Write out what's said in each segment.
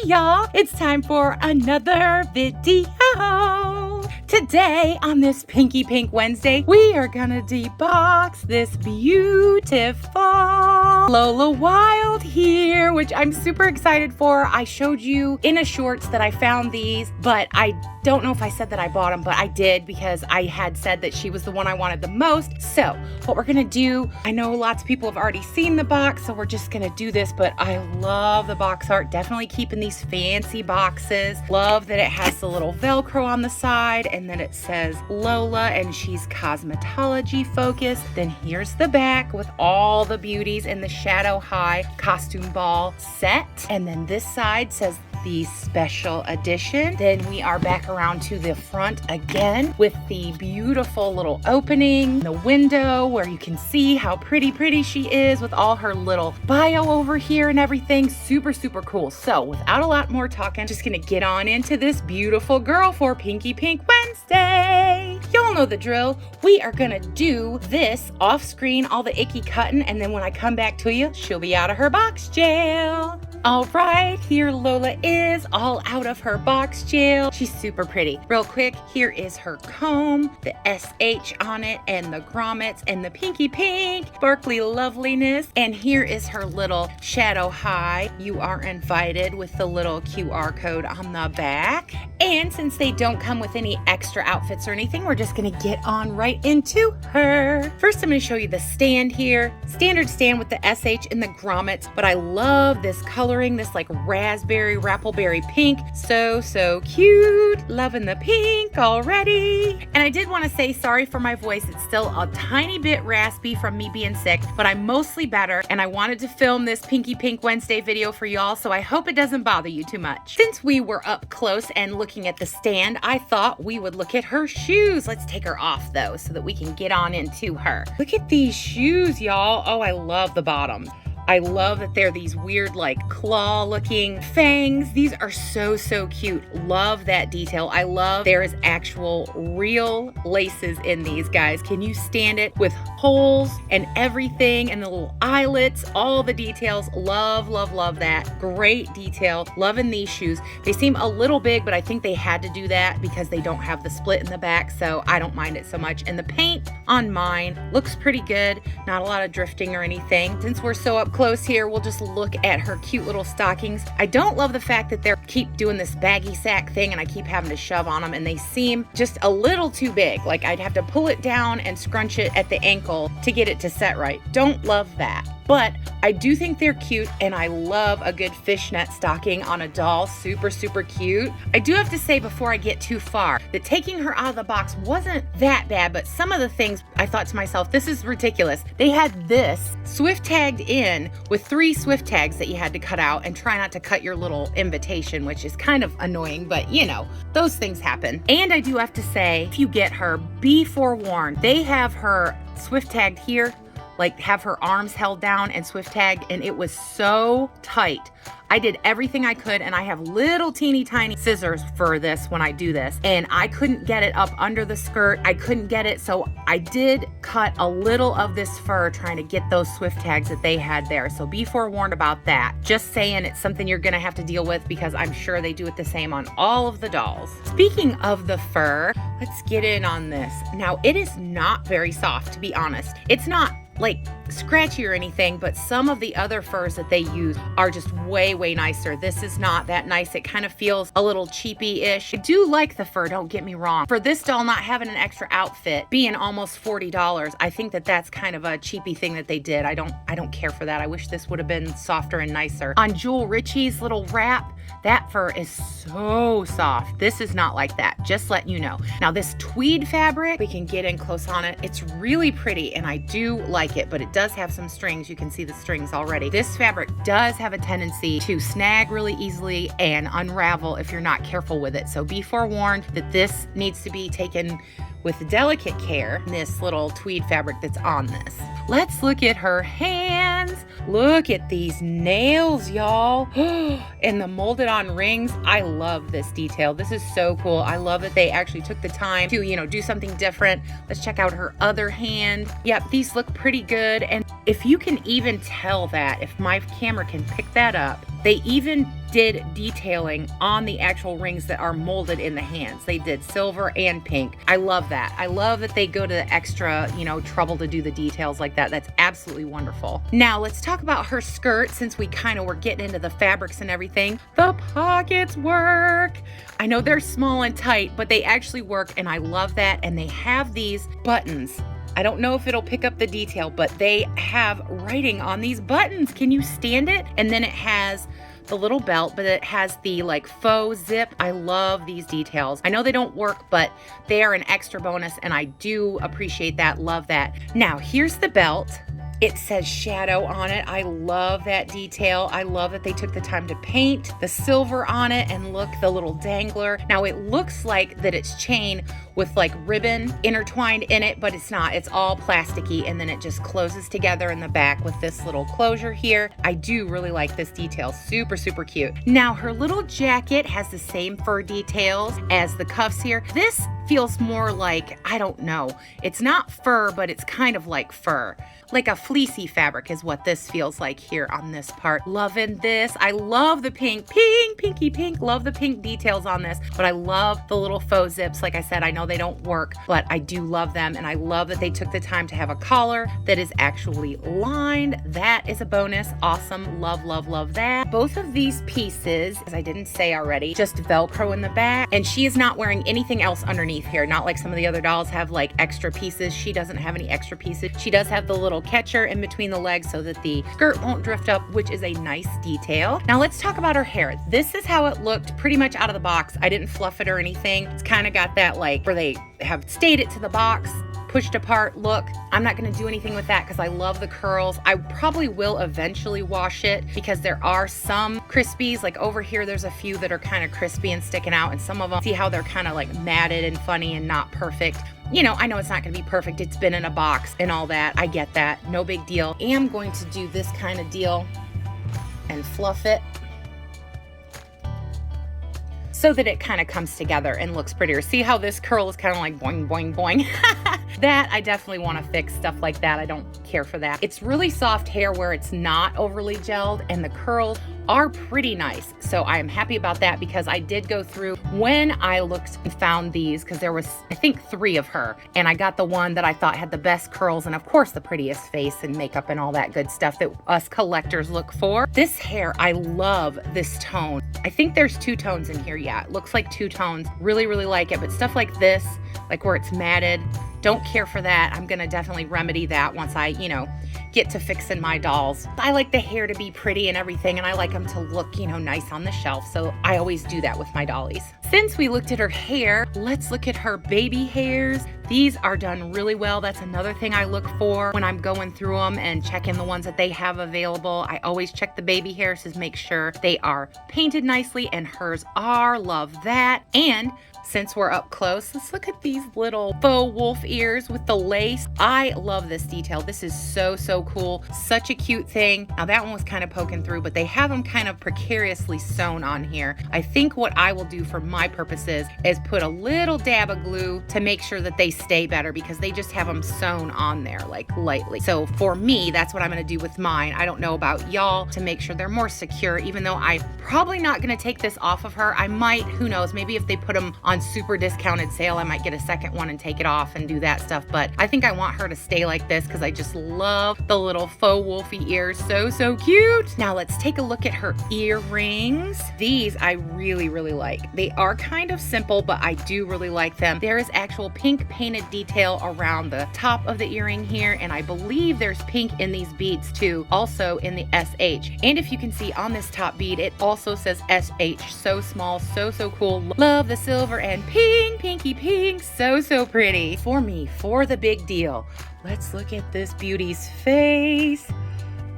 y'all, it's time for another video. Today on this Pinky Pink Wednesday, we are gonna debox this beautiful Lola Wilde here, which I'm super excited for. I showed you in a shorts that I found these, but I don't know if I said that I bought them, but I did because I had said that she was the one I wanted the most. So what we're gonna do, I know lots of people have already seen the box, so we're just gonna do this, but I love the box art. Definitely keeping these fancy boxes. Love that it has the little Velcro on the side and then it says Lola and she's cosmetology focused. Then here's the back with all the beauties in the Shadow High costume ball set. And then this side says the special edition. Then we are back around to the front again with the beautiful little opening, the window where you can see how pretty she is with all her little bio over here and everything. Super cool. So without a lot more talking, I'm just gonna get on into this beautiful girl for Pinky Pink Wednesday. Y'all know the drill. We are gonna do this off screen, all the icky cutting, and then when I come back to you, she'll be out of her box jail. All right, here Lola is all out of her box jail. She's super pretty. Real quick, here is her comb, the SH on it, and the grommets, and the pinky pink, sparkly loveliness. And here is her little Shadow High. You are invited with the little QR code on the back. And since they don't come with any extra outfits or anything, we're just gonna get on right into her. First, I'm gonna show you the stand here. Standard stand with the SH and the grommets, but I love this color, this like raspberry rappleberry pink. So cute. Loving the pink already. And I did want to say sorry for my voice. It's still a tiny bit raspy from me being sick, but I'm mostly better and I wanted to film this Pinky Pink Wednesday video for y'all, so I hope it doesn't bother you too much. Since we were up close and looking at the stand, I thought we would look at her shoes. Let's take her off though so that we can get on into her. Look at these shoes, y'all. Oh, I love the bottom. I love that they're these weird like claw looking fangs. These are so cute. Love that detail. I love there is actual real laces in these, guys. Can you stand it? With holes and everything and the little eyelets, all the details. Love that. Great detail. Loving these shoes. They seem a little big, but I think they had to do that because they don't have the split in the back, so I don't mind it so much. And the paint on mine looks pretty good. Not a lot of drifting or anything. Since we're so up close here, we'll just look at her cute little stockings. I don't love the fact that they keep doing this baggy sack thing and I keep having to shove on them and they seem just a little too big. Like I'd have to pull it down and scrunch it at the ankle to get it to set right. Don't love that. But I do think they're cute and I love a good fishnet stocking on a doll. Super cute. I do have to say before I get too far that taking her out of the box wasn't that bad, but some of the things I thought to myself, this is ridiculous. They had this Swift tagged in with 3 Swift tags that you had to cut out, and try not to cut your little invitation, which is kind of annoying, but you know, those things happen. And I do have to say, if you get her, be forewarned. They have her Swift tagged here, like have her arms held down and Swift tagged, and it was so tight. I did everything I could, and I have little teeny tiny scissors for this when I do this, and I couldn't get it up under the skirt. I couldn't get it, so I did cut a little of this fur trying to get those Swift tags that they had there. So be forewarned about that. Just saying, it's something you're gonna have to deal with because I'm sure they do it the same on all of the dolls. Speaking of the fur, let's get in on this. Now, it is not very soft, to be honest. It's not like scratchy or anything, but some of the other furs that they use are just way nicer. This is not that nice. It kind of feels a little cheapy-ish. I do like the fur, don't get me wrong. For this doll not having an extra outfit, being almost $40, I think that that's kind of a cheapy thing that they did. I don't care for that. I wish this would have been softer and nicer. On Jewel Richie's little wrap, that fur is so soft. This is not like that, just letting you know. Now this tweed fabric, we can get in close on it. It's really pretty and I do like it, but it does have some strings. You can see the strings already. This fabric does have a tendency to snag really easily and unravel if you're not careful with it. So be forewarned that this needs to be taken with delicate care, this little tweed fabric that's on this. Let's look at her hands. Look at these nails, y'all. And the molded on rings. I love this detail. This is so cool. I love that they actually took the time to, do something different. Let's check out her other hand. Yep, these look pretty good. And if you can even tell that, if my camera can pick that up, They even did detailing on the actual rings that are molded in the hands. They did silver and pink. I love that. I love that they go to the extra, trouble to do the details like that. That's absolutely wonderful. Now let's talk about her skirt, since we kind of were getting into the fabrics and everything. The pockets work. I know they're small and tight, but they actually work, and I love that. And they have these buttons. I don't know if it'll pick up the detail, but they have writing on these buttons. Can you stand it? And then it has the little belt, but it has the like faux zip. I love these details. I know they don't work, but they are an extra bonus, and I do appreciate that. Love that. Now here's the belt. It says shadow on it. I love that detail. I love that they took the time to paint the silver on it, and look, the little dangler. Now it looks like that it's chain with like ribbon intertwined in it, but it's not. It's all plasticky, and then it just closes together in the back with this little closure here. I do really like this detail. Super, super cute. Now her little jacket has the same fur details as the cuffs here. This feels more like, I don't know, it's not fur, but it's kind of like fur. Like a fleecy fabric is what this feels like here on this part. Loving this. I love the pinky pink. Love the pink details on this, but I love the little faux zips. Like I said, I know they don't work, but I do love them, and I love that they took the time to have a collar that is actually lined. That is a bonus. Awesome. Love, love, love that. Both of these pieces, as I didn't say already, just Velcro in the back, and she is not wearing anything else underneath here. Not like some of the other dolls have like extra pieces. She doesn't have any extra pieces. She does have the little catcher in between the legs so that the skirt won't drift up, which is a nice detail. Now let's talk about her hair. This is how it looked pretty much out of the box. I didn't fluff it or anything. It's kind of got that like where they have stayed it to the box, pushed apart look. I'm not going to do anything with that because I love the curls. I probably will eventually wash it because there are some crispies. Like over here, there's a few that are kind of crispy and sticking out, and some of them, see how they're kind of like matted and funny and not perfect. I know it's not going to be perfect. It's been in a box and all that. I get that. No big deal. Am going to do this kind of deal and fluff it so that it kind of comes together and looks prettier. See how this curl is kind of like boing, boing, boing? That I definitely want to fix. Stuff like that, I don't care for that. It's really soft hair where it's not overly gelled, and the curls are pretty nice. So I am happy about that, because I did go through when I looked and found these, because there was, I think, 3 of her, and I got the one that I thought had the best curls and of course the prettiest face and makeup and all that good stuff that us collectors look for. This hair, I love this tone. I think there's 2 tones in here. Yeah, it looks like 2 tones. Really, really like it. But stuff like this, like where it's matted, don't care for that. I'm gonna definitely remedy that once I, get to fixing my dolls. I like the hair to be pretty and everything, and I like them to look, nice on the shelf. So I always do that with my dollies. Since we looked at her hair, let's look at her baby hairs. These are done really well. That's another thing I look for when I'm going through them and checking the ones that they have available. I always check the baby hairs to make sure they are painted nicely, and hers are. Love that. And since we're up close, let's look at these little faux wolf ears with the lace. I love this detail. This is so, so cool. Such a cute thing. Now that one was kind of poking through, but they have them kind of precariously sewn on here. I think what I will do for my purposes is put a little dab of glue to make sure that they stay better, because they just have them sewn on there like lightly. So for me, that's what I'm going to do with mine. I don't know about y'all, to make sure they're more secure, even though I'm probably not going to take this off of her. I might, who knows, maybe if they put them on super discounted sale, I might get a second one and take it off and do that stuff. But I think I want her to stay like this because I just love the little faux wolfy ears. So, so cute. Now let's take a look at her earrings. These I really, really like. They are kind of simple, but I do really like them. There is actual pink painted detail around the top of the earring here, and I believe there's pink in these beads too, also in the SH. And if you can see on this top bead, it also says SH. So small, so, so cool. Love the silver and pink, pinky pink. So, so pretty. For me, for the big deal, let's look at this beauty's face.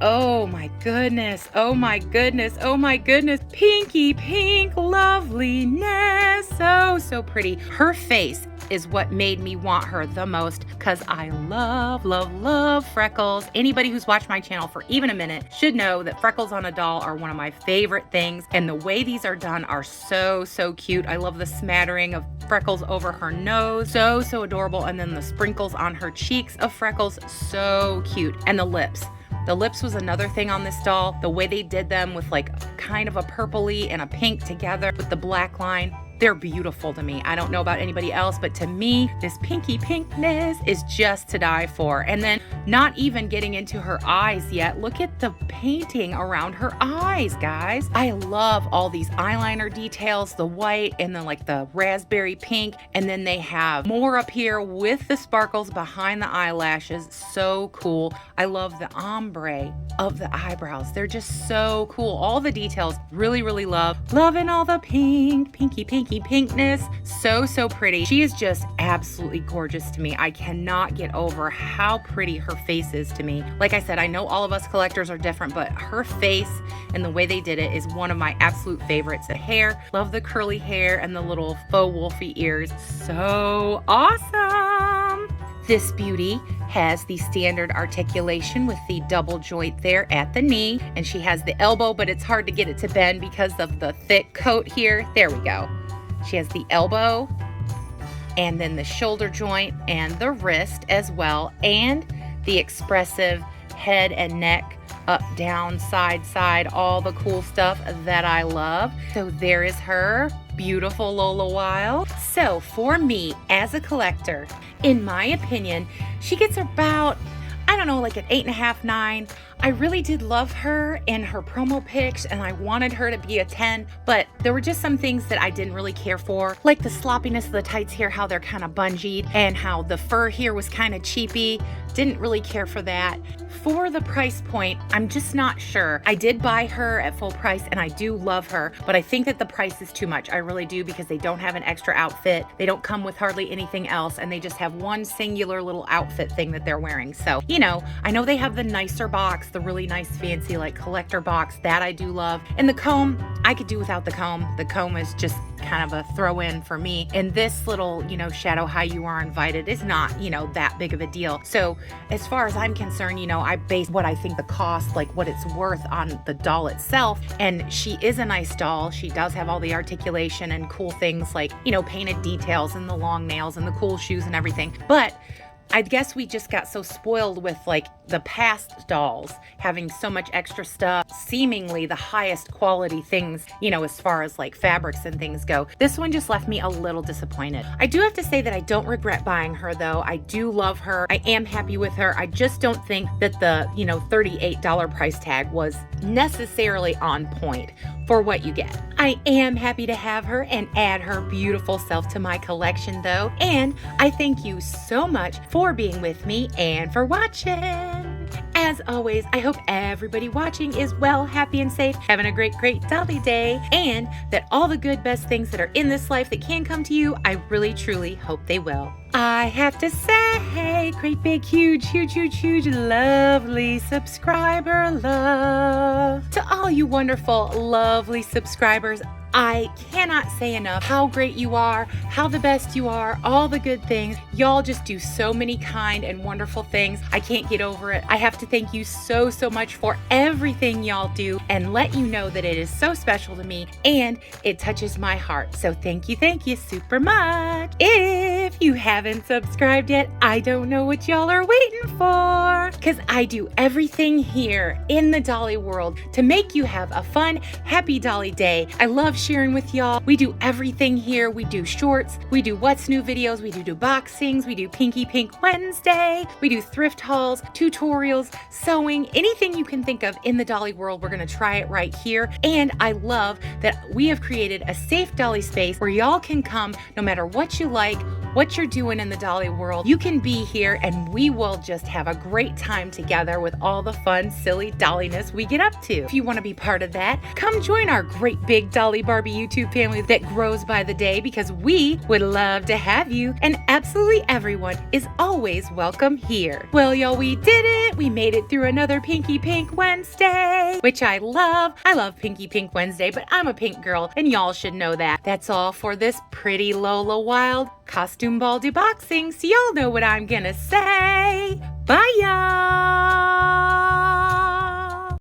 Oh my goodness, oh my goodness, oh my goodness. Pinky pink loveliness. So, so pretty. Her face is what made me want her the most, because I love, love, love freckles. Anybody who's watched my channel for even a minute should know that freckles on a doll are one of my favorite things, and the way these are done are so, so cute. I love the smattering of freckles over her nose. So, so adorable. And then the sprinkles on her cheeks of freckles. So cute. And the lips. The lips was another thing on this doll. The way they did them with like kind of a purpley and a pink together with the black line. They're beautiful to me. I don't know about anybody else, but to me, this pinky pinkness is just to die for. And then not even getting into her eyes yet. Look at the painting around her eyes, guys. I love all these eyeliner details, the white and then like the raspberry pink. And then they have more up here with the sparkles behind the eyelashes. So cool. I love the ombre of the eyebrows. They're just so cool. All the details, really, really loving all the pinky pinkness. So pretty. She is just absolutely gorgeous to me. I cannot get over how pretty her face is to me. Like I said, I know all of us collectors are different, but her face and the way they did it is one of my absolute favorites. The hair, love the curly hair and the little faux wolfy ears. So awesome. This beauty has the standard articulation with the double joint there at the knee, and she has the elbow, but it's hard to get it to bend because of the thick coat here. There we go. She has the elbow and then the shoulder joint and the wrist as well, and the expressive head and neck, up, down, side, all the cool stuff that I love. So there is her beautiful Lola Wilde. So for me as a collector, in my opinion, she gets about, I don't know, like an 8.5, 9. I really did love her in her promo pics and I wanted her to be a 10, but there were just some things that I didn't really care for, like the sloppiness of the tights here, how they're kind of bungeed, and how the fur here was kind of cheapy. Didn't really care for that. For the price point, I'm just not sure. I did buy her at full price and I do love her, but I think that the price is too much. I really do, because they don't have an extra outfit. They don't come with hardly anything else, and they just have one singular little outfit thing that they're wearing. So, you know, I know they have the nicer box, the really nice fancy like collector box that I do love. And the comb, I could do without the comb. The comb is just kind of a throw in for me. And this little, you know, Shadow How You Are Invited is not, you know, that big of a deal. So as far as I'm concerned, you know, I base what I think the cost, like what it's worth on the doll itself. And she is a nice doll. She does have all the articulation and cool things like, you know, painted details and the long nails and the cool shoes and everything. But I guess we just got so spoiled with like the past dolls having so much extra stuff, seemingly the highest quality things, you know, as far as like fabrics and things go. This one just left me a little disappointed. I do have to say that I don't regret buying her though. I do love her. I am happy with her. I just don't think that the, you know, $38 price tag was necessarily on point for what you get. I am happy to have her and add her beautiful self to my collection though. And I thank you so much for being with me and for watching. As always, I hope everybody watching is well, happy, and safe, having a great Dolly Day, and that all the good, best things that are in this life that can come to you, I really, truly hope they will. I have to say, great, big, huge, lovely subscriber love. To all you wonderful, lovely subscribers, I cannot say enough how great you are, how the best you are, all the good things. Y'all just do so many kind and wonderful things. I can't get over it. I have to thank you so much for everything y'all do and let you know that it is so special to me and it touches my heart. So thank you super much. If you haven't subscribed yet, I don't know what y'all are waiting for, because I do everything here in the Dolly world to make you have a fun, happy Dolly Day. I love sharing with y'all. We do everything here. We do shorts, we do what's new videos, we do boxings, we do Pinky Pink Wednesday, we do thrift hauls, tutorials, sewing, anything you can think of in the Dolly world, we're gonna try it right here. And I love that we have created a safe Dolly space where y'all can come no matter what you like, what you're doing in the Dolly world. You can be here and we will just have a great time together with all the fun, silly Dolliness we get up to. If you want to be part of that, come join our great big Dolly Barbie YouTube family that grows by the day, because we would love to have you, and absolutely everyone is always welcome here. Well, y'all, we did it. We made it through another Pinky Pink Wednesday, which I love. I love Pinky Pink Wednesday, but I'm a pink girl and y'all should know that. That's all for this pretty Lola Wilde costume ball deboxing, so y'all know what I'm gonna say. Bye, y'all.